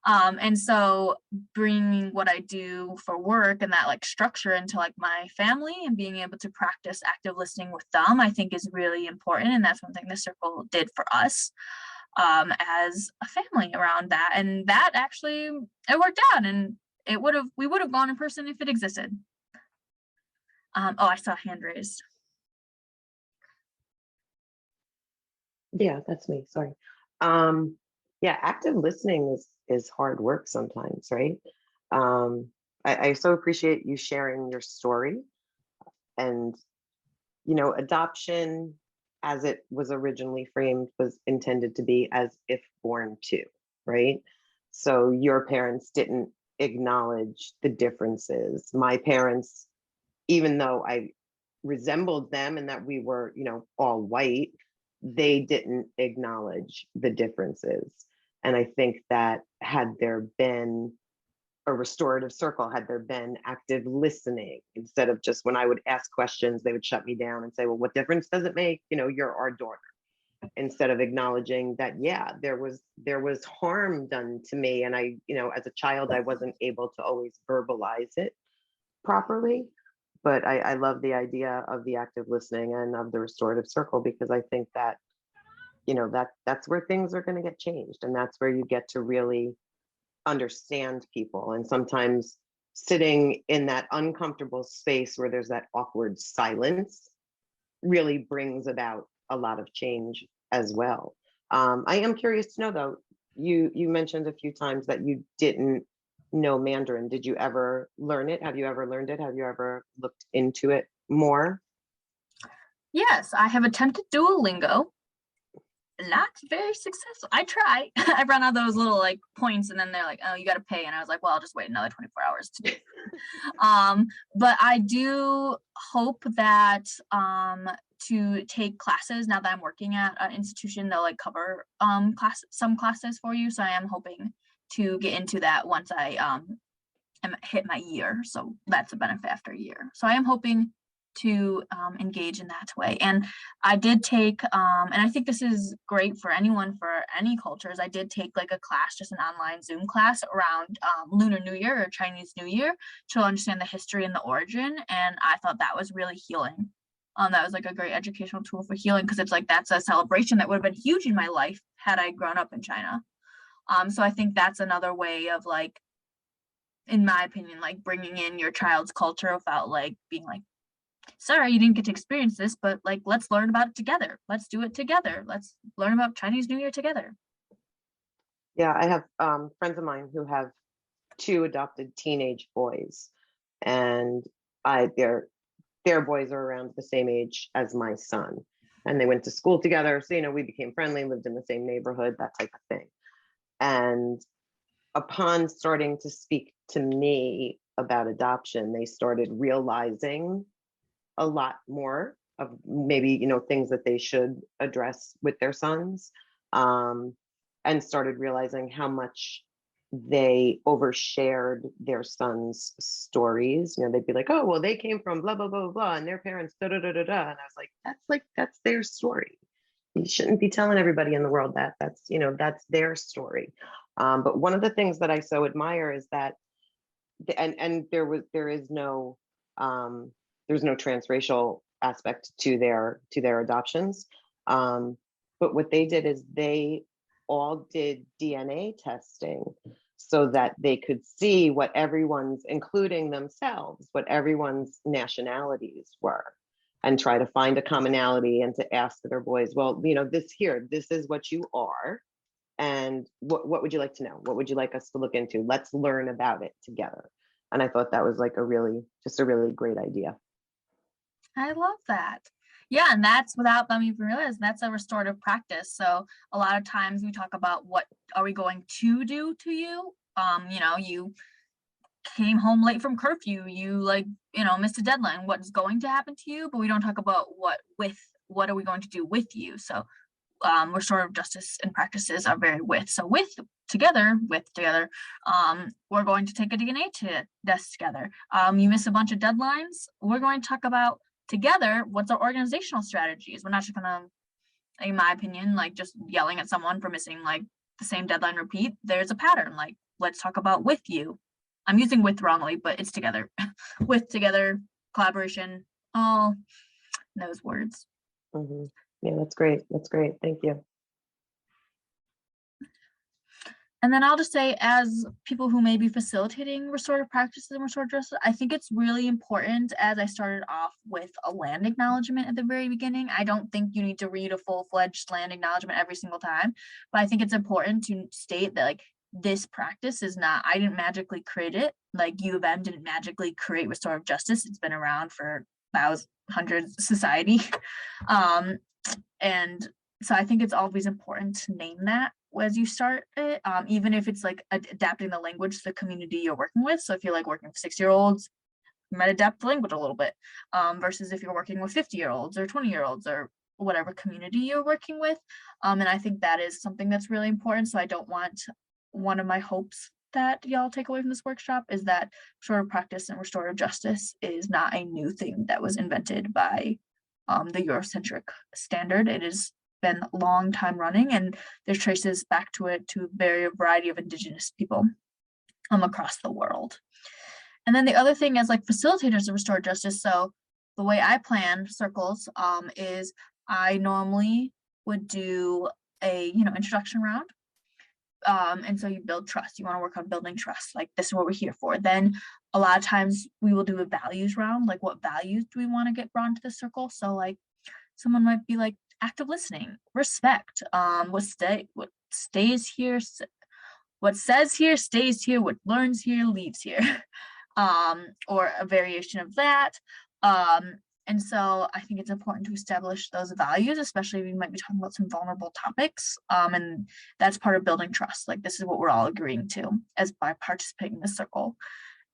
Speaker 1: And so bringing what I do for work and that like structure into like my family and being able to practice active listening with them, I think is really important. And that's one thing the circle did for us as a family around that. And that actually, it worked out, and we would have gone in person if it existed. Oh, I saw a hand raised.
Speaker 7: Yeah, that's me. Sorry. Yeah, active listening is hard work sometimes, right? I so appreciate you sharing your story. And, you know, adoption, as it was originally framed, was intended to be as if born to, right? So your parents didn't acknowledge the differences. My parents, even though I resembled them and that we were, you know, all white, they didn't acknowledge the differences. And I think that had there been a restorative circle, had there been active listening, instead of just when I would ask questions, they would shut me down and say, well, what difference does it make? You know, you're our daughter. Instead of acknowledging that, yeah, there was harm done to me. And I, you know, as a child, I wasn't able to always verbalize it properly. But I love the idea of the active listening and of the restorative circle, because I think that, you know, that's where things are going to get changed. And that's where you get to really understand people. And sometimes sitting in that uncomfortable space where there's that awkward silence really brings about a lot of change as well. I am curious to know though, you mentioned a few times that you didn't know Mandarin. Did you ever learn it? Have you ever learned it? Have you ever looked into it more?
Speaker 1: Yes, I have attempted Duolingo. Not very successful. I try. I run out those little like points, and then they're like, oh, you got to pay. And I was like, well, I'll just wait another 24 hours to do it. But I do hope that to take classes, now that I'm working at an institution, they'll like cover some classes for you. So I am hoping to get into that once I hit my year. So that's a benefit after a year. So I am hoping to engage in that way. And I did take, and I think this is great for anyone for any cultures, I did take like a class, just an online Zoom class around Lunar New Year or Chinese New Year to understand the history and the origin. And I thought that was really healing. That was like a great educational tool for healing, because it's like, that's a celebration that would have been huge in my life had I grown up in China. So I think that's another way of like in my opinion, like bringing in your child's culture without like being like, sorry, you didn't get to experience this, but like, let's learn about it together. Let's do it together. Let's learn about Chinese New Year together.
Speaker 7: Yeah, I have friends of mine who have 2 adopted teenage boys, and their boys are around the same age as my son, and they went to school together. So, we became friendly, lived in the same neighborhood, that type of thing. And upon starting to speak to me about adoption, they started realizing a lot more of maybe, things that they should address with their sons, and started realizing how much they overshared their sons' stories. They'd be like, oh, well, they came from blah, blah, blah, blah, and their parents, da, da, da, da, da. And I was like, that's their story. You shouldn't be telling everybody in the world that. That's their story. But one of the things that I so admire is that, and there's no transracial aspect to their adoptions. But what they did is they all did DNA testing so that they could see what everyone's, including themselves, what everyone's nationalities were, and try to find a commonality and to ask their boys, well, this is what you are. And what would you like to know? What would you like us to look into? Let's learn about it together. And I thought that was like a really great idea.
Speaker 1: I love that. Yeah, and that's without them even realizing that's a restorative practice. So a lot of times we talk about what are we going to do to you? You came home late from curfew, you missed a deadline. What's going to happen to you? But we don't talk about what are we going to do with you? So restorative justice and practices are very with. So together, we're going to take a DNA test together. You miss a bunch of deadlines. We're going to talk about together what's our organizational strategies. We're not just gonna, in my opinion, like just yelling at someone for missing like the same deadline repeat. There's a pattern. Like, let's talk about with you. I'm using with wrongly, but it's together. With, together, collaboration, all those words.
Speaker 7: Mm-hmm. Yeah, that's great. Thank you.
Speaker 1: And then I'll just say, as people who may be facilitating restorative practices and restorative justice, I think it's really important, as I started off with a land acknowledgement at the very beginning. I don't think you need to read a full-fledged land acknowledgement every single time, but I think it's important to state that like this practice is not, I didn't magically create it. Like U of M didn't magically create restorative justice. It's been around for hundreds society. And so I think it's always important to name that as you start it, even if it's like adapting the language to the community you're working with. So if you're like working with 6-year-olds, you might adapt the language a little bit, versus if you're working with 50-year-olds or 20-year-olds or whatever community you're working with. And I think that is something that's really important. So I don't want, one of my hopes that y'all take away from this workshop is that restorative practice and restorative justice is not a new thing that was invented by the Eurocentric standard. It has been a long time running, and there's traces back to it to a variety of indigenous people across the world. And then the other thing is like facilitators of restorative justice. So the way I plan circles is I normally would do a introduction round. And so you build trust. You want to work on building trust. Like, this is what we're here for. Then a lot of times we will do a values round. Like, what values do we want to get brought into the circle? So like someone might be like active listening, respect, what stays here, what says here stays here, what learns here leaves here, or a variation of that. And so I think it's important to establish those values, especially if we might be talking about some vulnerable topics. And that's part of building trust. Like, this is what we're all agreeing to as by participating in the circle.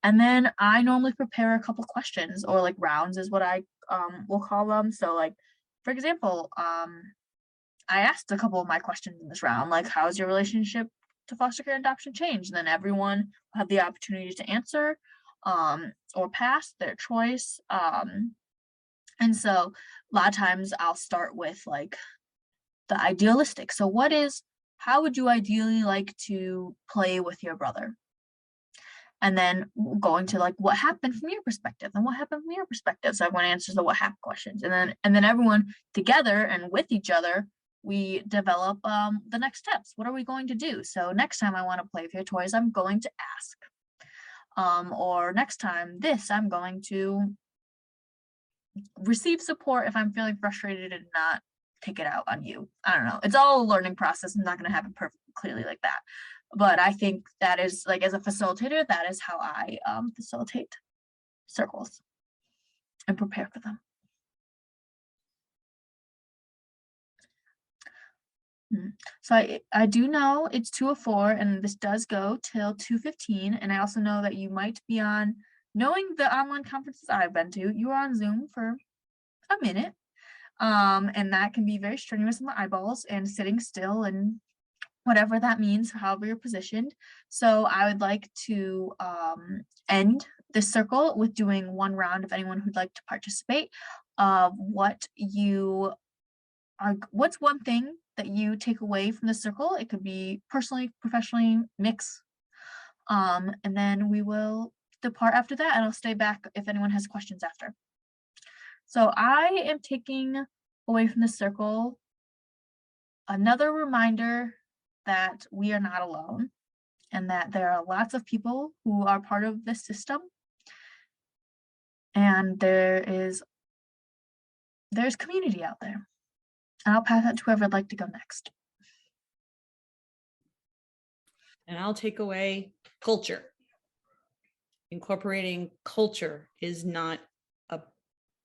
Speaker 1: And then I normally prepare a couple questions, or like rounds is what I will call them. So like, for example, I asked a couple of my questions in this round, like, how's your relationship to foster care and adoption changed? And then everyone had the opportunity to answer or pass their choice. And so a lot of times I'll start with like the idealistic. So how would you ideally like to play with your brother? And then going to like, what happened from your perspective, and what happened from your perspective. So everyone answers the what happened questions, and then everyone together and with each other, we develop the next steps. What are we going to do? So next time I want to play with your toys, I'm going to ask. or next time this, I'm going to receive support if I'm feeling frustrated and not take it out on you. I don't know. It's all a learning process. I'm not going to have it perfectly clearly like that. But I think that is, like, as a facilitator, that is how I facilitate circles and prepare for them. So I do know it's 2:04 and this does go till 2:15. And I also know that you might be on, knowing the online conferences I've been to, you are on Zoom for a minute. And that can be very strenuous in the eyeballs and sitting still and whatever that means, however you're positioned. So I would like to end this circle with doing one round of anyone who'd like to participate of what's one thing that you take away from the circle. It could be personally, professionally, mix. And then we will depart after that, and I'll stay back if anyone has questions after. So I am taking away from the circle another reminder that we are not alone and that there are lots of people who are part of this system. And there's community out there. And I'll pass that to whoever would like to go next.
Speaker 3: And I'll take away culture. Incorporating culture is not a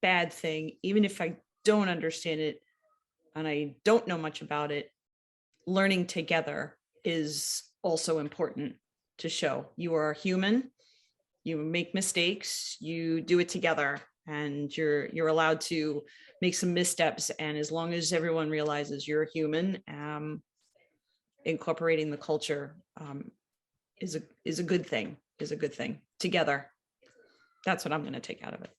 Speaker 3: bad thing, even if I don't understand it and I don't know much about it. Learning together is also important to show you are human, you make mistakes, you do it together, and you're allowed to make some missteps. And as long as everyone realizes you're human, incorporating the culture is a good thing, together. That's what I'm going to take out of it.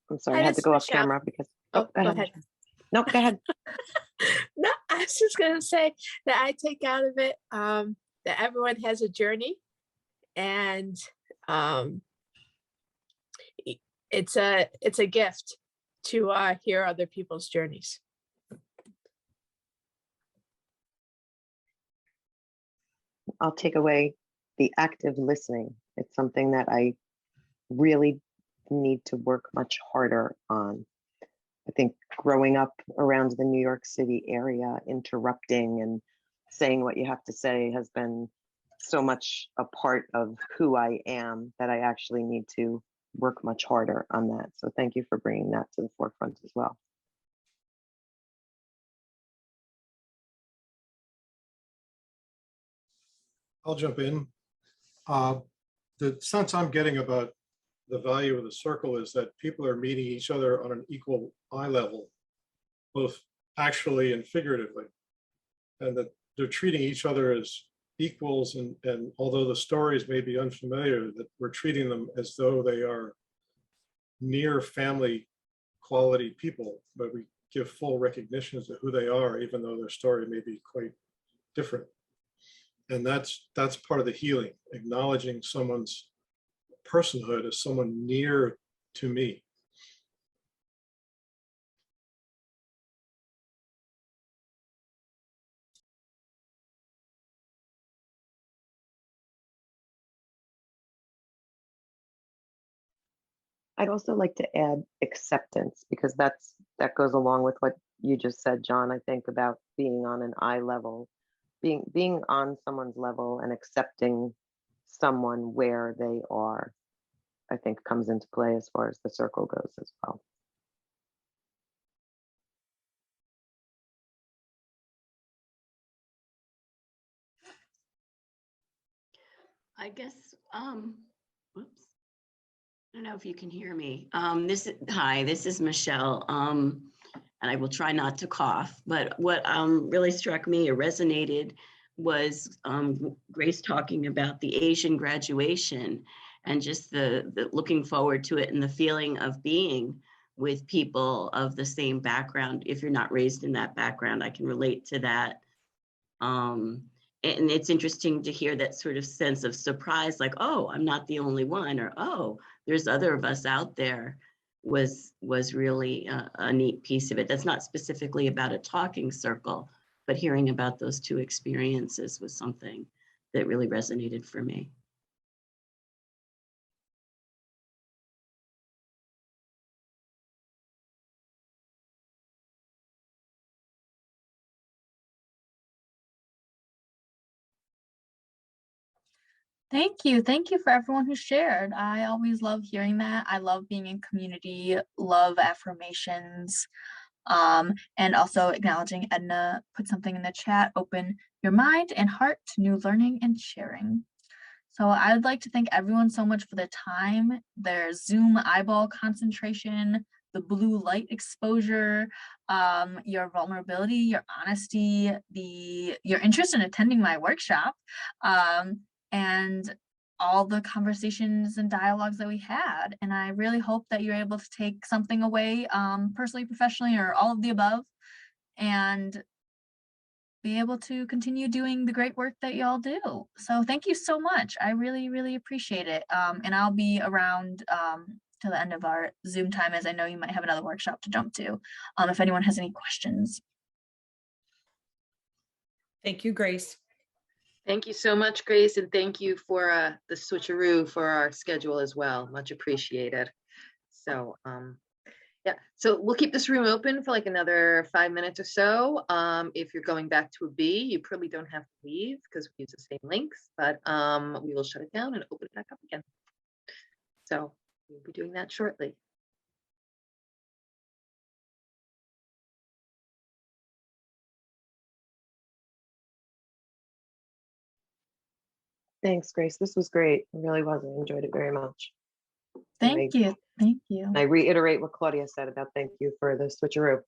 Speaker 7: I'm sorry,
Speaker 12: Hi,
Speaker 7: I had to
Speaker 12: this
Speaker 7: go
Speaker 12: is
Speaker 7: off
Speaker 12: Michelle.
Speaker 7: camera because,
Speaker 12: Oh,
Speaker 7: go ahead. No, go ahead.
Speaker 12: No, I was just gonna say that I take out of it that everyone has a journey, and it's a gift to hear other people's journeys.
Speaker 7: I'll take away the active listening. It's something that I really need to work much harder on. I think growing up around the New York City area, interrupting and saying what you have to say has been so much a part of who I am that I actually need to work much harder on that. So thank you for bringing that to the forefront as well.
Speaker 4: I'll jump in. The sense I'm getting about the value of the circle is that people are meeting each other on an equal eye level, both actually and figuratively, and that they're treating each other as equals. And although the stories may be unfamiliar, that we're treating them as though they are near family quality people, but we give full recognition to who they are, even though their story may be quite different. And that's part of the healing, acknowledging someone's personhood as someone near to me.
Speaker 7: I'd also like to add acceptance, because that goes along with what you just said, John. I think about being on an eye level, being on someone's level and accepting someone where they are, I think comes into play as far as the circle goes as well.
Speaker 15: I guess, whoops. I don't know if you can hear me. Hi, this is Michelle. And I will try not to cough, but what really struck me or resonated was Grace talking about the Asian graduation and just the looking forward to it and the feeling of being with people of the same background. If you're not raised in that background, I can relate to that. And it's interesting to hear that sort of sense of surprise, like, oh, I'm not the only one, or, oh, there's other of us out there, was really a neat piece of it. That's not specifically about a talking circle, but hearing about those two experiences was something that really resonated for me.
Speaker 1: Thank you. Thank you for everyone who shared. I always love hearing that. I love being in community, love affirmations, and also acknowledging Edna put something in the chat, open your mind and heart to new learning and sharing. So I would like to thank everyone so much for their time, their Zoom eyeball concentration, the blue light exposure, your vulnerability, your honesty, your interest in attending my workshop, and all the conversations and dialogues that we had. And I really hope that you're able to take something away, personally, professionally, or all of the above, and be able to continue doing the great work that y'all do. So thank you so much. I really, really appreciate it. And I'll be around till the end of our Zoom time, as I know you might have another workshop to jump to, if anyone has any questions.
Speaker 3: Thank you, Grace.
Speaker 16: Thank you so much, Grace, and thank you for the switcheroo for our schedule as well. Much appreciated. So yeah, so we'll keep this room open for like another 5 minutes or so. If you're going back to a B, you probably don't have to leave because we use the same links, but we will shut it down and open it back up again. So we'll be doing that shortly.
Speaker 7: Thanks, Grace. This was great. It really was. I enjoyed it very much.
Speaker 1: Thank you. Thank you.
Speaker 7: I reiterate what Claudia said about thank you for the switcheroo.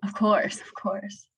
Speaker 1: Of course, of course.